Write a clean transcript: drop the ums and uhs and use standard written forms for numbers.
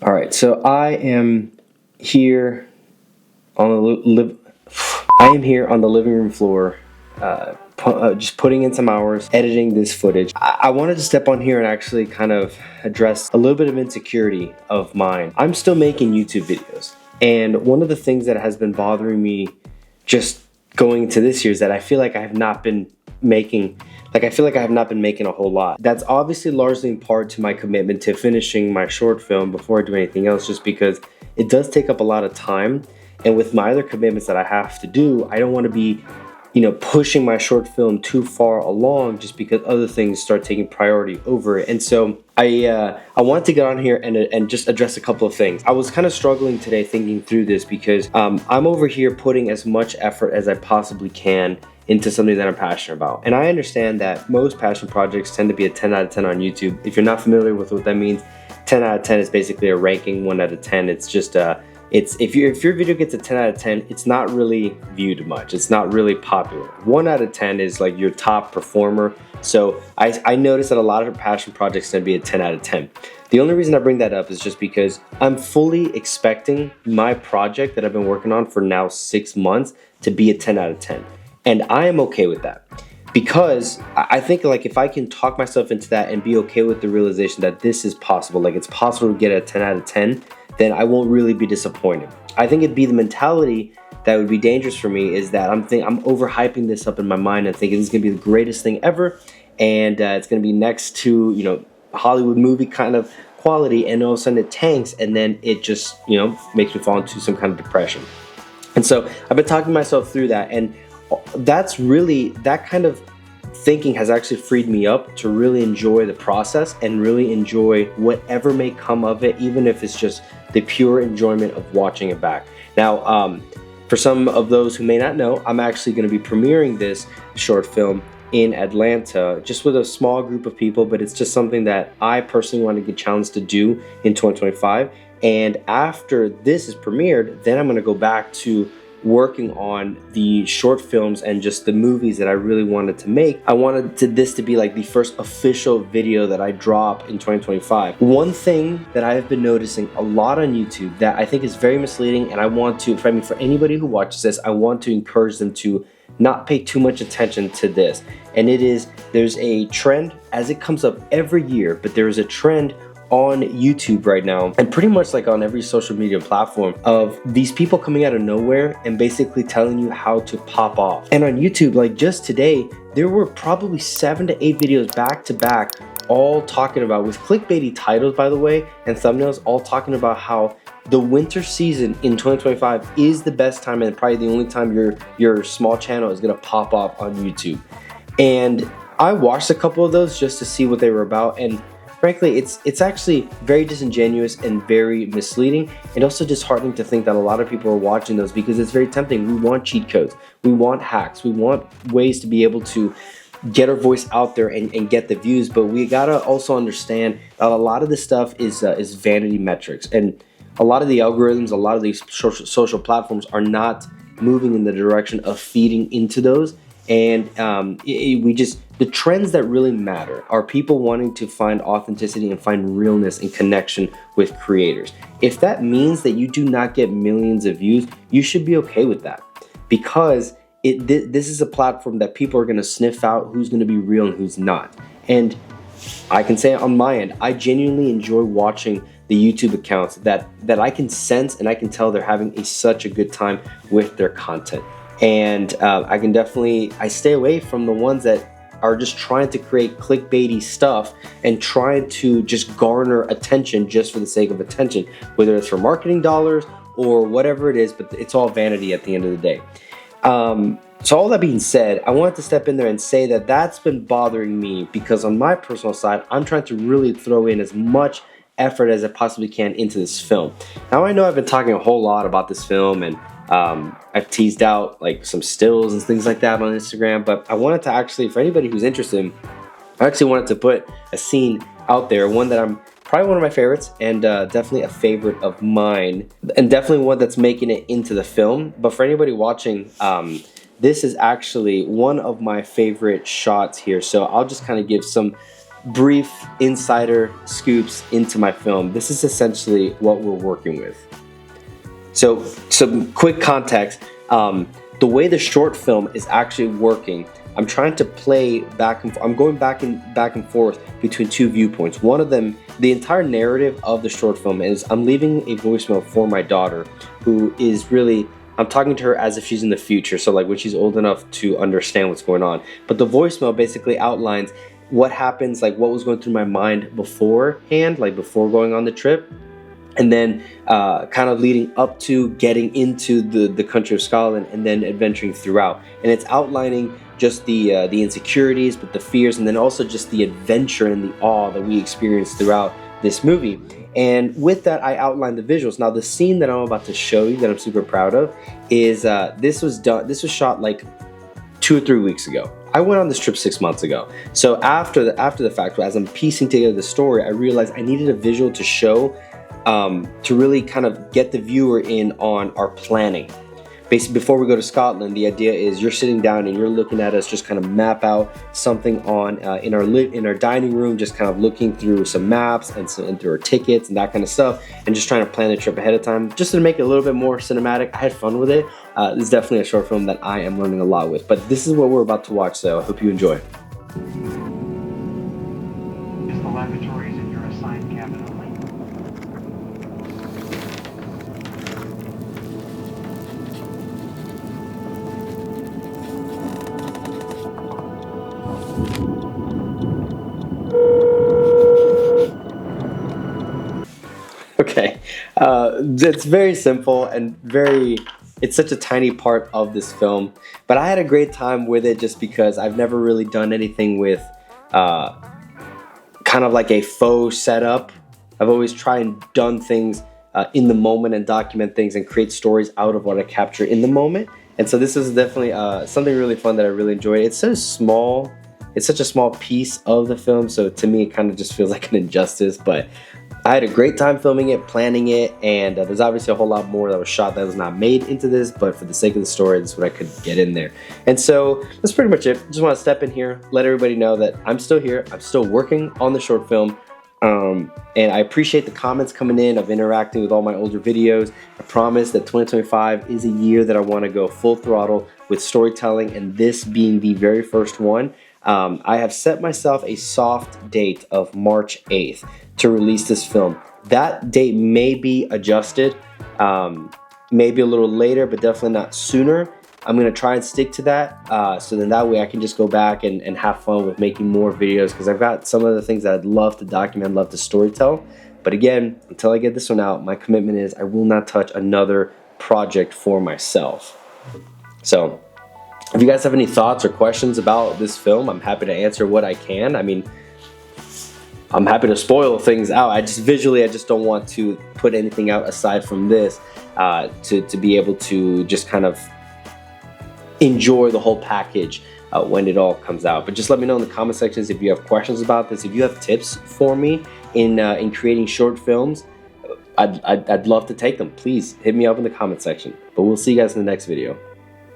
All right, so I am here on the living room floor, just putting in some hours, editing this footage. I wanted to step on here and actually kind of address a little bit of insecurity of mine. I'm still making YouTube videos, and one of the things that has been bothering me just going into this year is that I feel like I have not been making a whole lot. That's obviously largely in part to my commitment to finishing my short film before I do anything else, just because it does take up a lot of time. And with my other commitments that I have to do, I don't want to be, pushing my short film too far along just because other things start taking priority over it. And so I wanted to get on here and just address a couple of things. I was kind of struggling today thinking through this because I'm over here putting as much effort as I possibly can into something that I'm passionate about. And I understand that most passion projects tend to be a 10 out of 10 on YouTube. If you're not familiar with what that means, 10 out of 10 is basically a ranking. 1 out of 10, it's just if your video gets a 10 out of 10, it's not really viewed much. It's not really popular. 1 out of 10 is like your top performer. So I noticed that a lot of passion projects tend to be a 10 out of 10. The only reason I bring that up is just because I'm fully expecting my project that I've been working on for now 6 months to be a 10 out of 10. And I am okay with that, because I think like if I can talk myself into that and be okay with the realization that this is possible, like it's possible to get a 10 out of 10, then I won't really be disappointed. I think it'd be the mentality that would be dangerous for me, is that I'm overhyping this up in my mind and thinking this is gonna be the greatest thing ever, and it's gonna be next to Hollywood movie kind of quality, and all of a sudden it tanks, and then it just makes me fall into some kind of depression. And so I've been talking myself through that, and that kind of thinking has actually freed me up to really enjoy the process and really enjoy whatever may come of it, even if it's just the pure enjoyment of watching it back. Now, for some of those who may not know, I'm actually going to be premiering this short film in Atlanta, just with a small group of people, but it's just something that I personally want to get challenged to do in 2025. And after this is premiered, then I'm going to go back to working on the short films and just the movies that I really wanted to make. I wanted this to be like the first official video that I drop in 2025. One thing that I have been noticing a lot on YouTube that I think is very misleading, and I want to, for anybody who watches this, I want to encourage them to not pay too much attention to this. And it is, there's a trend, as it comes up every year, but there is a trend on YouTube right now, and pretty much like on every social media platform, of these people coming out of nowhere and basically telling you how to pop off. And on YouTube, like just today, there were probably 7 to 8 videos back to back, all talking about, with clickbaity titles by the way, and thumbnails, all talking about how the winter season in 2025 is the best time and probably the only time your small channel is gonna pop off on YouTube. And I watched a couple of those just to see what they were about, and frankly, it's actually very disingenuous and very misleading, and also disheartening to think that a lot of people are watching those, because it's very tempting. We want cheat codes, we want hacks, we want ways to be able to get our voice out there and get the views, but we gotta also understand that a lot of this stuff is vanity metrics, and a lot of the algorithms, a lot of these social platforms are not moving in the direction of feeding into those. And the trends that really matter are people wanting to find authenticity and find realness and connection with creators. If that means that you do not get millions of views, you should be okay with that, because this is a platform that people are going to sniff out who's going to be real and who's not. And I can say on my end, I genuinely enjoy watching the YouTube accounts that I can sense and I can tell they're having such a good time with their content. And I stay away from the ones that are just trying to create clickbaity stuff and trying to just garner attention just for the sake of attention, whether it's for marketing dollars or whatever it is, but it's all vanity at the end of the day. So all that being said, I wanted to step in there and say that that's been bothering me, because on my personal side, I'm trying to really throw in as much effort as I possibly can into this film. Now, I know I've been talking a whole lot about this film, and I've teased out like some stills and things like that on Instagram, but I wanted to actually, for anybody who's interested, I actually wanted to put a scene out there, one that I'm probably one of my favorites, and definitely a favorite of mine, and definitely one that's making it into the film. But for anybody watching, this is actually one of my favorite shots here, so I'll just kind of give some brief insider scoops into my film, this is essentially what we're working with. So some quick context, the way the short film is actually working, I'm trying to play back and I'm going back and forth between two viewpoints. One of them, the entire narrative of the short film is I'm leaving a voicemail for my daughter, who is really, I'm talking to her as if she's in the future, so like when she's old enough to understand what's going on. But the voicemail basically outlines what happens, like what was going through my mind beforehand, like before going on the trip, and then kind of leading up to getting into the country of Scotland, and then adventuring throughout. And it's outlining just the insecurities, but the fears, and then also just the adventure and the awe that we experience throughout this movie. And with that, I outlined the visuals. Now, the scene that I'm about to show you that I'm super proud of is this was shot like 2 or 3 weeks ago. I went on this trip 6 months ago. So after the fact, as I'm piecing together the story, I realized I needed a visual to show, to really kind of get the viewer in on our planning. Basically, before we go to Scotland, the idea is you're sitting down and you're looking at us just kind of map out something on in our dining room, just kind of looking through some maps and through our tickets and that kind of stuff, and just trying to plan the trip ahead of time, just to make it a little bit more cinematic. I had fun with it. This is definitely a short film that I am learning a lot with. But this is what we're about to watch, so I hope you enjoy. Is the laboratories in your assigned cabin only? Okay, it's very simple and it's such a tiny part of this film, but I had a great time with it just because I've never really done anything with kind of like a faux setup. I've always tried and done things in the moment and document things and create stories out of what I capture in the moment. And so this is definitely something really fun that I really enjoyed. It's so small. It's such a small piece of the film, so to me it kind of just feels like an injustice, but I had a great time filming it, planning it, and there's obviously a whole lot more that was shot that was not made into this, but for the sake of the story, this is what I could get in there. And so that's pretty much it. Just want to step in here, let everybody know that I'm still here. I'm still working on the short film, and I appreciate the comments coming in of interacting with all my older videos. I promise that 2025 is a year that I want to go full throttle with storytelling, and this being the very first one. I have set myself a soft date of March 8th to release this film. That date may be adjusted, maybe a little later, but definitely not sooner. I'm going to try and stick to that, so then that way I can just go back and have fun with making more videos, because I've got some of the things that I'd love to document, love to storytell. But again, until I get this one out, my commitment is I will not touch another project for myself. So if you guys have any thoughts or questions about this film, I'm happy to answer what I can. I mean, I'm happy to spoil things out. I just don't want to put anything out aside from this, to be able to just kind of enjoy the whole package when it all comes out. But just let me know in the comment sections if you have questions about this. If you have tips for me in creating short films, I'd love to take them. Please hit me up in the comment section. But we'll see you guys in the next video.